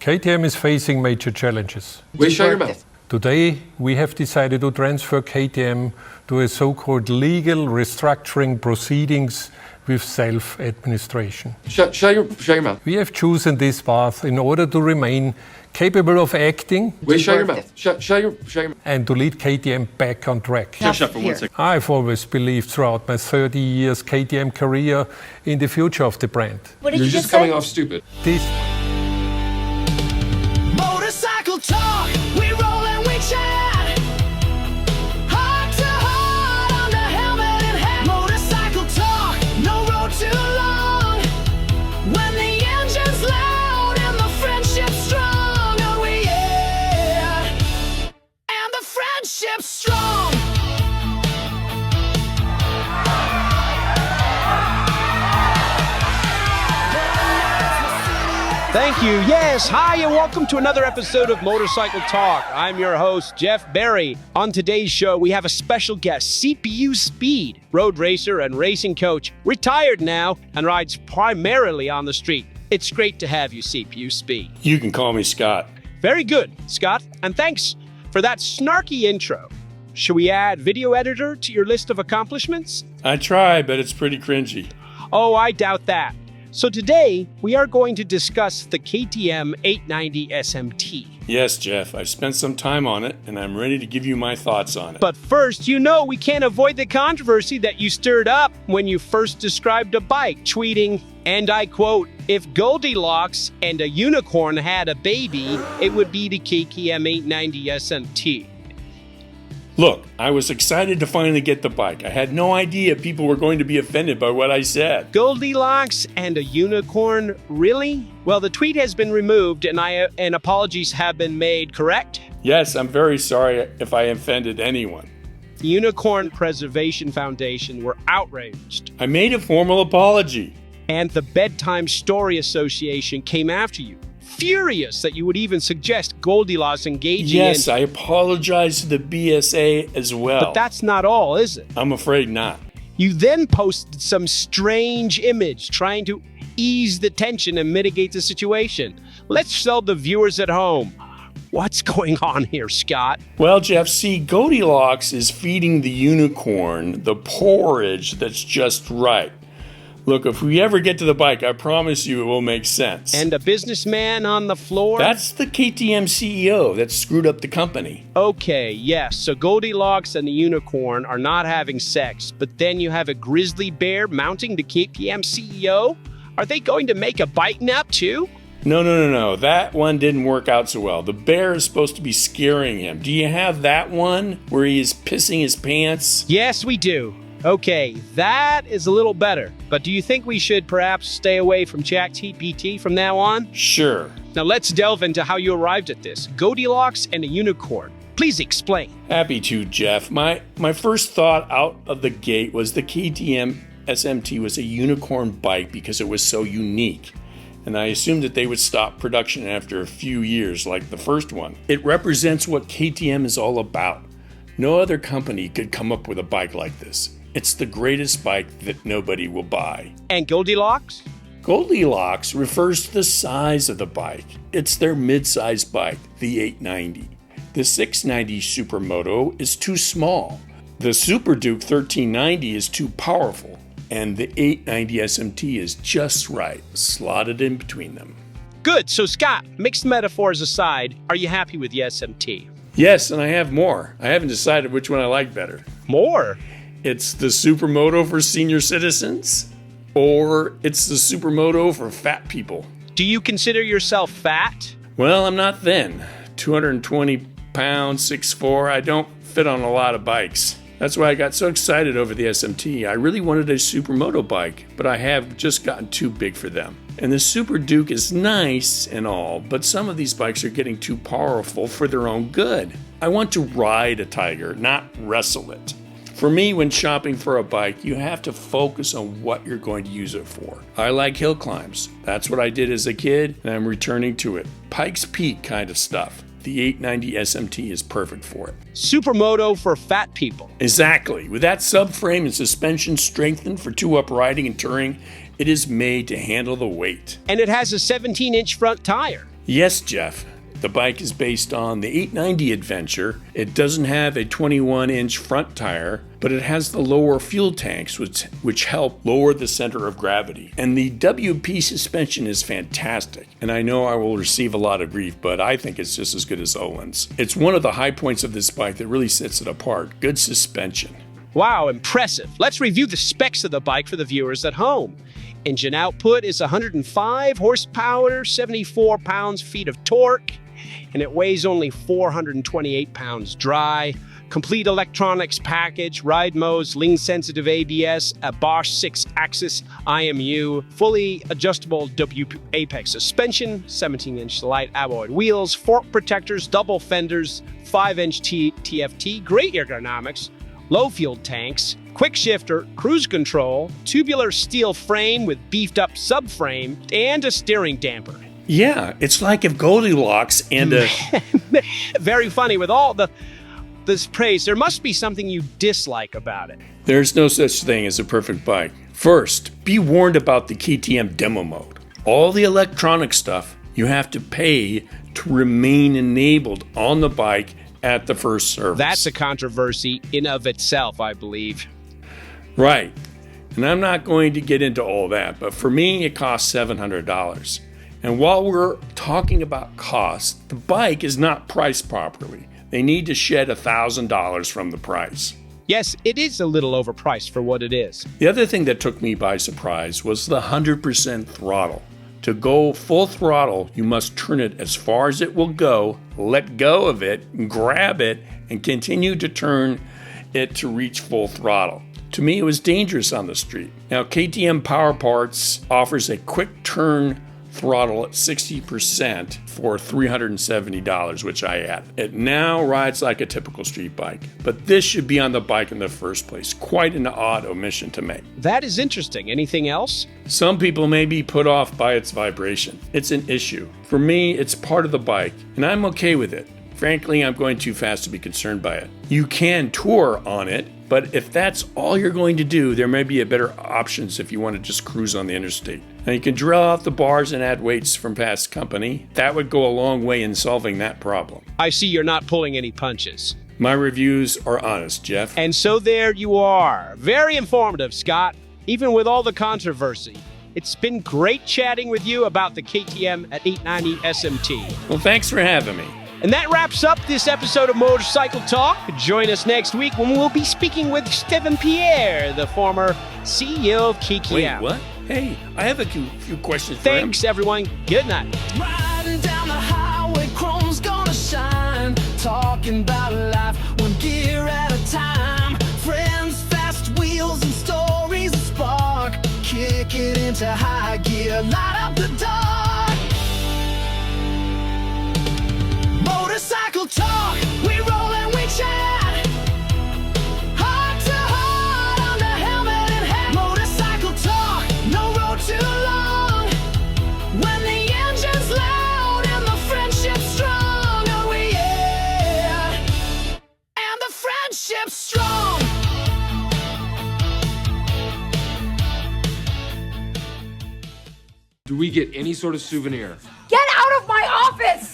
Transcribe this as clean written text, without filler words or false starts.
KTM is facing major challenges. Wait, shut your mouth. Today, we have decided to transfer KTM to a so-called legal restructuring proceedings with self-administration. Shut your mouth. We have chosen this path in order to remain capable of acting. Wait, shut your mouth. Shut your mouth. And to lead KTM back on track. Shut for 1 second. I've always believed throughout my 30 years KTM career in the future of the brand. What did You're you just just coming say? off stupid. This Motorcycle talk, we roll and we chat. Heart to heart, under helmet and hat. Motorcycle talk, no road too long. When the engine's loud and the friendship's strong, oh yeah. And the friendship's strong. Thank you. Yes, hi, and welcome to another episode of Motorcycle Talk. I'm your host, Jeff Barry. On today's show, we have a special guest, CPUspeed, road racer and racing coach, retired now and rides primarily on the street. It's great to have you, CPUspeed. You can call me Scott. Very good, Scott, and thanks for that snarky intro. Should we add video editor to your list of accomplishments? I try, but it's pretty cringy. Oh, I doubt that. So today, we are going to discuss the KTM 890 SMT. Yes, Jeff, I've spent some time on it, and I'm ready to give you my thoughts on it. But first, you know we can't avoid the controversy that you stirred up when you first described a bike, tweeting, and I quote, "If Goldilocks and a unicorn had a baby, it would be the KTM 890 SMT." Look, I was excited to finally get the bike. I had no idea people were going to be offended by what I said. Goldilocks and a unicorn, really? Well, the tweet has been removed and apologies have been made, correct? Yes, I'm very sorry if I offended anyone. The Unicorn Preservation Foundation were outraged. I made a formal apology. And the Bedtime Story Association came after you, furious that you would even suggest Goldilocks engaging Yes, in... I apologize to the BSA as well. But that's not all, is it? I'm afraid not. You then posted some strange image trying to ease the tension and mitigate the situation. Let's tell the viewers at home. What's going on here, Scott? Well, Jeff, see, Goldilocks is feeding the unicorn the porridge that's just right. Look, if we ever get to the bike, I promise you it will make sense. And a businessman on the floor? That's the KTM CEO that screwed up the company. Okay, yes, so Goldilocks and the unicorn are not having sex, but then you have a grizzly bear mounting the KTM CEO? Are they going to make a bike nap too? No. That one didn't work out so well. The bear is supposed to be scaring him. Do you have that one where he is pissing his pants? Yes, we do. Okay, that is a little better. But do you think we should perhaps stay away from ChatGPT from now on? Sure. Now let's delve into how you arrived at this. Goldilocks and a unicorn. Please explain. Happy to, Jeff. My first thought out of the gate was the KTM SMT was a unicorn bike because it was so unique. And I assumed that they would stop production after a few years like the first one. It represents what KTM is all about. No other company could come up with a bike like this. It's the greatest bike that nobody will buy. And Goldilocks? Goldilocks refers to the size of the bike. It's their mid-size bike, the 890. The 690 Supermoto is too small. The Super Duke 1390 is too powerful. And the 890 SMT is just right, slotted in between them. Good. So Scott, mixed metaphors aside, are you happy with the SMT? Yes, and I have more. I haven't decided which one I like better. More? It's the Supermoto for senior citizens, or it's the Supermoto for fat people. Do you consider yourself fat? Well, I'm not thin. 220 pounds, 6'4". I don't fit on a lot of bikes. That's why I got so excited over the SMT. I really wanted a Supermoto bike, but I have just gotten too big for them. And the Super Duke is nice and all, but some of these bikes are getting too powerful for their own good. I want to ride a tiger, not wrestle it. For me, when shopping for a bike, you have to focus on what you're going to use it for. I like hill climbs. That's what I did as a kid, and I'm returning to it. Pikes Peak kind of stuff. The 890 SMT is perfect for it. Supermoto for fat people. Exactly. With that subframe and suspension strengthened for two-up riding and touring, it is made to handle the weight. And it has a 17-inch front tire. Yes, Jeff. The bike is based on the 890 Adventure. It doesn't have a 21-inch front tire, but it has the lower fuel tanks, which help lower the center of gravity. And the WP suspension is fantastic. And I know I will receive a lot of grief, but I think it's just as good as Olin's. It's one of the high points of this bike that really sets it apart. Good suspension. Wow, impressive. Let's review the specs of the bike for the viewers at home. Engine output is 105 horsepower, 74 pounds-feet of torque, and it weighs only 428 pounds dry. Complete electronics package, ride modes, lean-sensitive ABS, a Bosch 6-axis IMU, fully adjustable WP Apex suspension, 17-inch light alloy wheels, fork protectors, double fenders, 5-inch TFT, great ergonomics, low fuel tanks, quick shifter, cruise control, tubular steel frame with beefed up subframe, and a steering damper. Yeah, it's like if Goldilocks and a... Very funny. With all this praise, there must be something you dislike about it. There's no such thing as a perfect bike. First, be warned about the KTM demo mode. All the electronic stuff you have to pay to remain enabled on the bike at the first service. That's a controversy in of itself, I believe. Right. And I'm not going to get into all that, but for me, it costs $700. And while we're talking about cost, the bike is not priced properly. They need to shed $1,000 from the price. Yes, it is a little overpriced for what it is. The other thing that took me by surprise was the 100% throttle. To go full throttle, you must turn it as far as it will go, let go of it, grab it, and continue to turn it to reach full throttle. To me, it was dangerous on the street. Now, KTM Power Parts offers a quick turn throttle at 60% for $370, which I add. It now rides like a typical street bike, but this should be on the bike in the first place. Quite an odd omission to make. That is interesting. Anything else? Some people may be put off by its vibration. It's an issue. For me, it's part of the bike, and I'm okay with it. Frankly, I'm going too fast to be concerned by it. You can tour on it, but if that's all you're going to do, there may be better options if you want to just cruise on the interstate. Now, you can drill out the bars and add weights from past company. That would go a long way in solving that problem. I see you're not pulling any punches. My reviews are honest, Jeff. And so there you are. Very informative, Scott, even with all the controversy. It's been great chatting with you about the KTM at 890 SMT. Well, thanks for having me. And that wraps up this episode of Motorcycle Talk. Join us next week when we'll be speaking with Stephen Pierre, the former CEO of KTM. Wait, what? Hey, I have a few questions for him. Thanks, everyone. Good night. Riding down the highway, chrome's gonna shine. Talking about life, one gear at a time. Friends, fast wheels, and stories of spark. Kick it into high gear, light up the dark. Motorcycle talk, we roll and we chat. Heart to heart, under helmet and hat. Motorcycle talk, no road too long. When the engine's loud and the friendship's strong, oh yeah, and the friendship's strong. Do we get any sort of souvenir? Get out of my office!